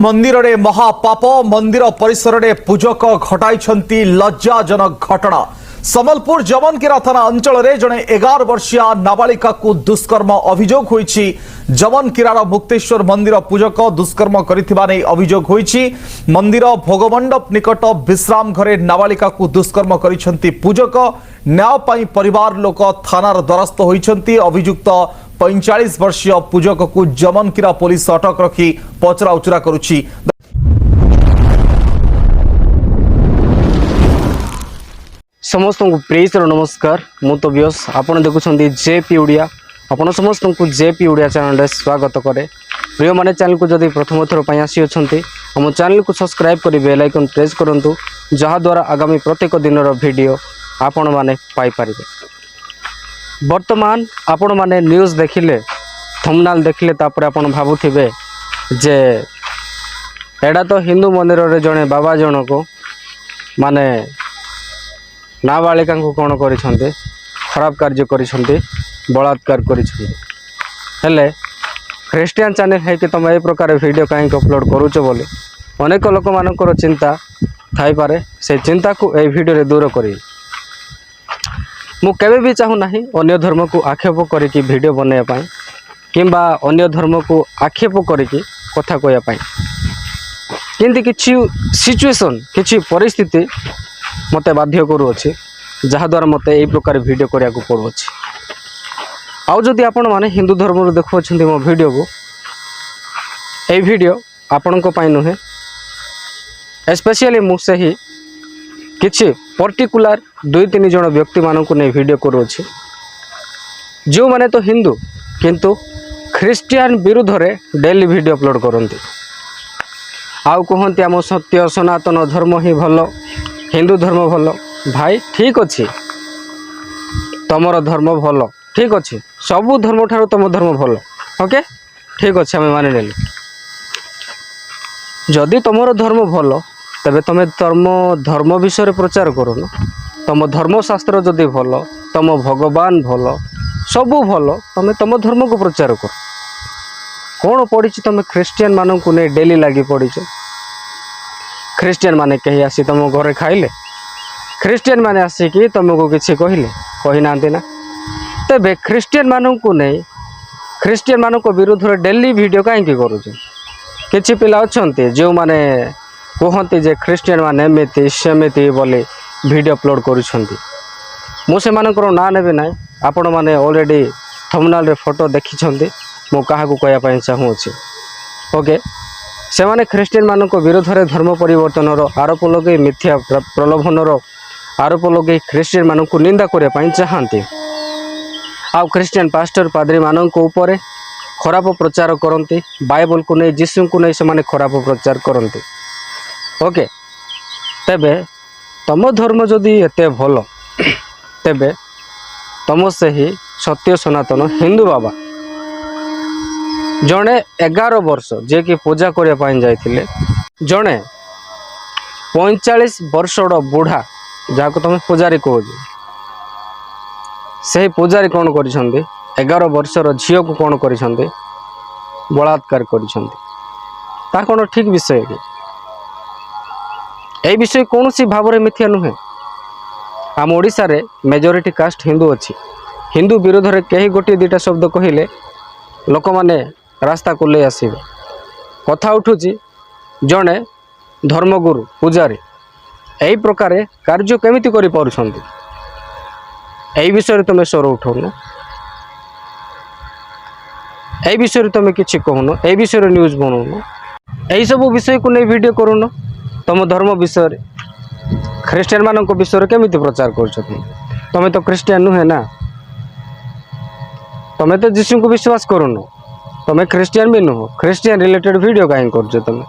मंदिर रे महापाप मंदिर परिसर रे पूजक घटाई लज्जाजनक घटना। समलपुर जमनकिरा थाना अंचल रे जड़े 11 वर्षीय नाबालिका को दुष्कर्म अभियोग होईछि। जमनकिरार मुक्तेश्वर मंदिर पूजक दुष्कर्म करिथिबा नै अभियोग होईछि। मंदिर भोगमंडप निकट विश्राम घरे नाबालिका को दुष्कर्म करिसेंती पूजक। न्याय पाई परिवार लोक थानार द्वारस्थ होईछंती। अभियुक्त 45 वर्षीय पूजक को जमनकिरा पुलिस अटक रखी पचरा उचरा करुछि। समस्त को प्रेज और नमस्कार। मु तो व्यास आपन देखुछंती जेपी ओडिया। आपन समस्त को जेपी ओडिया चैनल रे स्वागत करे। प्रिय माने चैनल को जदि प्रथम थर पई आसी अछंती हम चैनल को सब्सक्राइब करी बेल आइकन प्रेस करंतु, जहा द्वारा आगामी प्रत्येक दिन रो वीडियो आपन माने पाई परिबे। वर्तमान आपण माने न्यूज़ देखिले, थंबनेल देखिले तापर आपण भाबुथिबे जे एडा तो हिंदू मंदिर रे जणे बाबा जण को माने नाबालिका को कौन कर खराब कार्य कर बलात्कार कर ख्रीस्टियन चैनल है कि तुम ए प्रकार वीडियो कहीं अपलोड करुच बोली अनेक लोक मानकर चिंता थाई पारे। से चिंता को ए वीडियो रे दूर करी मु केबे भी चाहू नाही अन्य धर्म को आक्षेप करिकी वीडियो बनैया पाई किंबा अन्य धर्म को आक्षेप करिकी कथा कहया पाई, किंतु किछि सिचुएशन किछि परिस्थिति मते बाध्य करूअछि जहाद्वारा मते यही प्रकार वीडियो करिया को पड़ुअछि। आउ जदि आपण माने हिंदू धर्म रो देखुअछन्ती मो वीडियो को, ए वीडियो आपण को पाई नुहे, स्पेशली मु से ही किछि पर्टिकुलर 2-3 जण व्यक्ति मानन को नै वीडियो करूअछि जो माने तो हिंदू किंतु ख्रिस्टियन विरुद्ध रे डेली वीडियो अपलोड करंती। आउ कहंती आम सत्य सनातन धर्म ही भलो, हिंदू धर्म भलो। भाई ठीक अच्छे, तुमर धर्म भल ठीक अच्छे, सबू धर्म ठार तुम धर्म भल, ओके ठीक अच्छे आम मानि नेलु। जदि तुमर धर्म भल तबे तुम धर्म विषय प्रचार करुन। तुम धर्मशास्त्र जदि भल, तुम भगवान भल, सबू भल, तुम तुम धर्म को प्रचार कर। कौन पड़ी तुम ख्रिस्टियन मान को नहीं डेली लगी पड़ी। ख्रिस्टियन माने कहीं आसी तुम घरे खाइले, ख्रिस्टियन माने आसिकी तुमको किसी कहले कही ना ना। तेबे ख्रिस्टियन मान को नहीं ख्रिस्टियन मान विरुद्ध डेली वीडियो कहीं करुच। किछि पिला अछंती जो माने कहते जे ख्रिस्टियन माने एमिति सेमिति बोली वीडियो अपलोड करुछंती। मु से मानकर ना नेबे ना, आपण माने ऑलरेडी थंबनेल रे फोटो देखिछंती। मु काहा को कहया पई चाहूछि, ओके से माने ख्रिस्टियन मान विरोध में धर्म परिवर्तन आरोप लगे, मिथ्या प्रलोभन आरोप लगे ख्रिस्टियन मान को निंदा करने चाहती। आउ ख्रिस्टियन पास्टर पादरी मान ऊपर खराब प्रचार करती, बाइबल को नहीं जीसु को नहीं से खराब प्रचार करती। ओके तेबे तुम धर्म जदि एते भल तेबे तुम से ही सत्य सनातन हिंदू बाबा जड़े 11 वर्ष जे कि पूजा करने जाइए, जड़े 45 वर्ष बुढ़ा जहाँ को तुम पूजारी कह, से पूजारी कौन कर 11 वर्षर झील को कौन कर बलात्कार कर कौन ठीक विषय कि यह विषय कौन सी भाव में मिथ्या नुहे। आम ओडिशा रे मेजोरिटी कास्ट हिंदू अच्छी। हिंदू विरोध में कहीं गोटे 2टा शब्द कहले लोक माने रास्ता को ले आसबे। कथा उठुची जड़े धर्मगुरु पूजारी यही प्रकार कार्य केमिति करि पारुछंती, एई विषय तुम स्वर उठाउन, एई विषय तुम किछि कहून, एई विषय न्यूज बनाउन, एई सब विषय को नहीं वीडियो करून। तुम धर्म विषय ख्रिस्टियन मान विषय केमिति प्रचार कर। तुम तो ख्रिस्टियन नुहे ना, तुम तो जीसु को विश्वास करून, तुम ख्रिस्टियन भी नुह, ख्रिस्टियन रिलेटेड वीडियो कहीं कर तुम।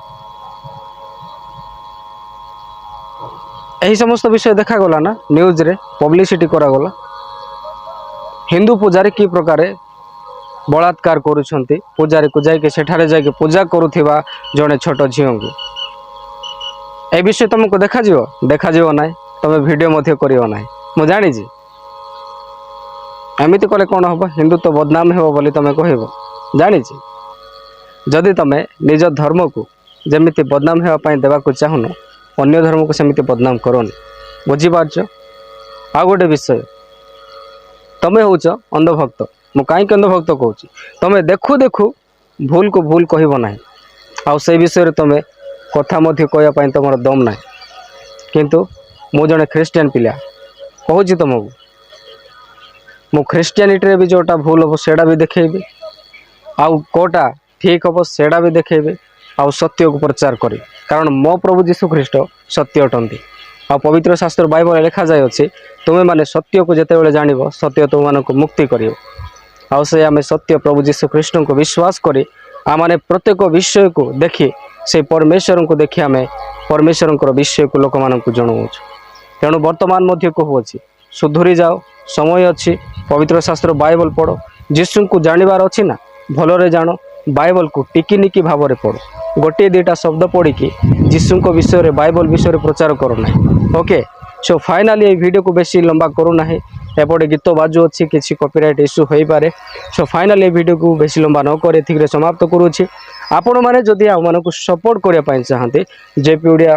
यही समस्त विषय देखा गला ना न्यूज रे पब्लिसिटी करा गला। हिंदू पुजारी की प्रकार बलात्कार करुछंती, पुजारी को जाके सेठारे जाके पूजा करुथिबा जने छोट झियो को ए विषय तुमको देखा जीव ना, तुम वीडियो मध्य करियो ना। मु जानी जी एमिति कले कौन हम हिंदू तो बदनाम हो बोली तुम कहब, जानी जदि तुम निज धर्म को ଯେମିତି ବଦନାମ ହେବା ପାଇଁ ଦେବାକୁ ଚାହୁଁନ ଅନ୍ୟ ଧର୍ମକୁ ସେମିତି ବଦନାମ କରନି। ବୁଝିପାରୁଛ? ଆଉ ଗୋଟେ ବିଷୟ, ତମେ ହେଉଛ ଅନ୍ଧଭକ୍ତ। ମୁଁ କାହିଁକି ଅନ୍ଧଭକ୍ତ କହୁଛି, ତମେ ଦେଖୁ ଦେଖୁ ଭୁଲକୁ ଭୁଲ କହିବ ନାହିଁ, ଆଉ ସେଇ ବିଷୟରେ ତମେ କଥା ମଧ୍ୟ କହିବା ପାଇଁ ତମର ଦମ ନାହିଁ। କିନ୍ତୁ ମୁଁ ଜଣେ ଖ୍ରୀଷ୍ଟିଆନ ପିଲା, କହୁଛି ତୁମକୁ, ମୁଁ ଖ୍ରୀଷ୍ଟିଆନିଟିରେ ବି ଯେଉଁଟା ଭୁଲ ହେବ ସେଇଟା ବି ଦେଖେଇବି, ଆଉ କେଉଁଟା ଠିକ୍ ହେବ ସେଇଟା ବି ଦେଖେଇବି, ଆଉ ସତ୍ୟକୁ ପ୍ରଚାର କରିବି। କାରଣ ମୋ ପ୍ରଭୁ ଯୀଶୁ ଖ୍ରୀଷ୍ଟ ସତ୍ୟ ଅଟନ୍ତି। ଆଉ ପବିତ୍ର ଶାସ୍ତ୍ର ବାଇବଲରେ ଲେଖାଯାଇଅଛି, ତୁମେମାନେ ସତ୍ୟକୁ ଯେତେବେଳେ ଜାଣିବ ସତ୍ୟ ତୁମମାନଙ୍କୁ ମୁକ୍ତି କରିବ। ଆଉ ସେ ଆମେ ସତ୍ୟ ପ୍ରଭୁ ଯୀଶୁ ଖ୍ରୀଷ୍ଟଙ୍କୁ ବିଶ୍ୱାସ କରି ଆମମାନେ ପ୍ରତ୍ୟେକ ବିଷୟକୁ ଦେଖି ସେଇ ପରମେଶ୍ୱରଙ୍କୁ ଦେଖି ଆମେ ପରମେଶ୍ୱରଙ୍କର ବିଷୟକୁ ଲୋକମାନଙ୍କୁ ଜଣାଉଛୁ। ତେଣୁ ବର୍ତ୍ତମାନ ମଧ୍ୟ କହୁଅଛି, ସୁଧୁରି ଯାଅ, ସମୟ ଅଛି। ପବିତ୍ର ଶାସ୍ତ୍ର ବାଇବଲ ପଢ଼, ଯୀଶୁଙ୍କୁ ଜାଣିବାର ଅଛି ନା, ଭଲରେ ଜାଣ। ବାଇବଲକୁ ଟିକି ନିକି ଭାବରେ ପଢ଼, ଗୋଟିଏ ଦୁଇଟା ଶବ୍ଦ ପଢ଼ିକି ଯୀଶୁଙ୍କ ବିଷୟରେ ବାଇବଲ ବିଷୟରେ ପ୍ରଚାର କରୁ ନାହିଁ। ଓକେ, ସୋ ଫାଇନାଲି এই ଭିଡ଼ିଓକୁ ବେଶୀ ଲମ୍ବା କରୁନାହିଁ, ଏପଟେ ଗୀତ ବାଜୁଅଛି, କିଛି କପିରାଇଟ୍ ଇସ୍ୟୁ ହୋଇପାରେ। ସୋ ଫାଇନାଲି এই ଭିଡ଼ିଓକୁ ବେଶୀ ଲମ୍ବା ନ କରି ଏତିକିରେ ସମାପ୍ତ କରୁଅଛି। ଆପଣମାନେ ଯଦି ଆମମାନଙ୍କୁ ସପୋର୍ଟ କରିବା ପାଇଁ ଚାହାନ୍ତି ଜେପି ଓଡ଼ିଆ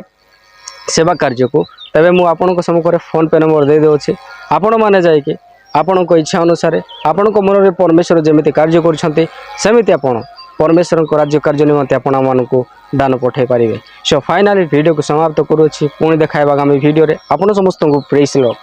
ସେବା କାର୍ଯ୍ୟକୁ, ତେବେ ମୁଁ ଆପଣଙ୍କ ସମ୍ମୁଖରେ ଫୋନ୍ପେ ନମ୍ବର ଦେଇଦେଉଛି। ଆପଣମାନେ ଯାଇକି ଆପଣଙ୍କ ଇଚ୍ଛା ଅନୁସାରେ ଆପଣଙ୍କ ମନରେ ପରମେଶ୍ୱର ଯେମିତି କାର୍ଯ୍ୟ କରୁଛନ୍ତି ସେମିତି ଆପଣ ପରମେଶ୍ୱରଙ୍କ ରାଜ୍ୟ କାର୍ଯ୍ୟ ନିମନ୍ତେ ଆପଣମାନଙ୍କୁ ଦାନ ପଠାଇ ପାରିବେ। ସୋ ଫାଇନାଲି ଭିଡ଼ିଓକୁ ସମାପ୍ତ କରୁଅଛି। ପୁଣି ଦେଖାଇବା ଆଗାମୀ ଭିଡ଼ିଓରେ। ଆପଣ ସମସ୍ତଙ୍କୁ ପ୍ରେଜ୍ ଲର୍ଡ।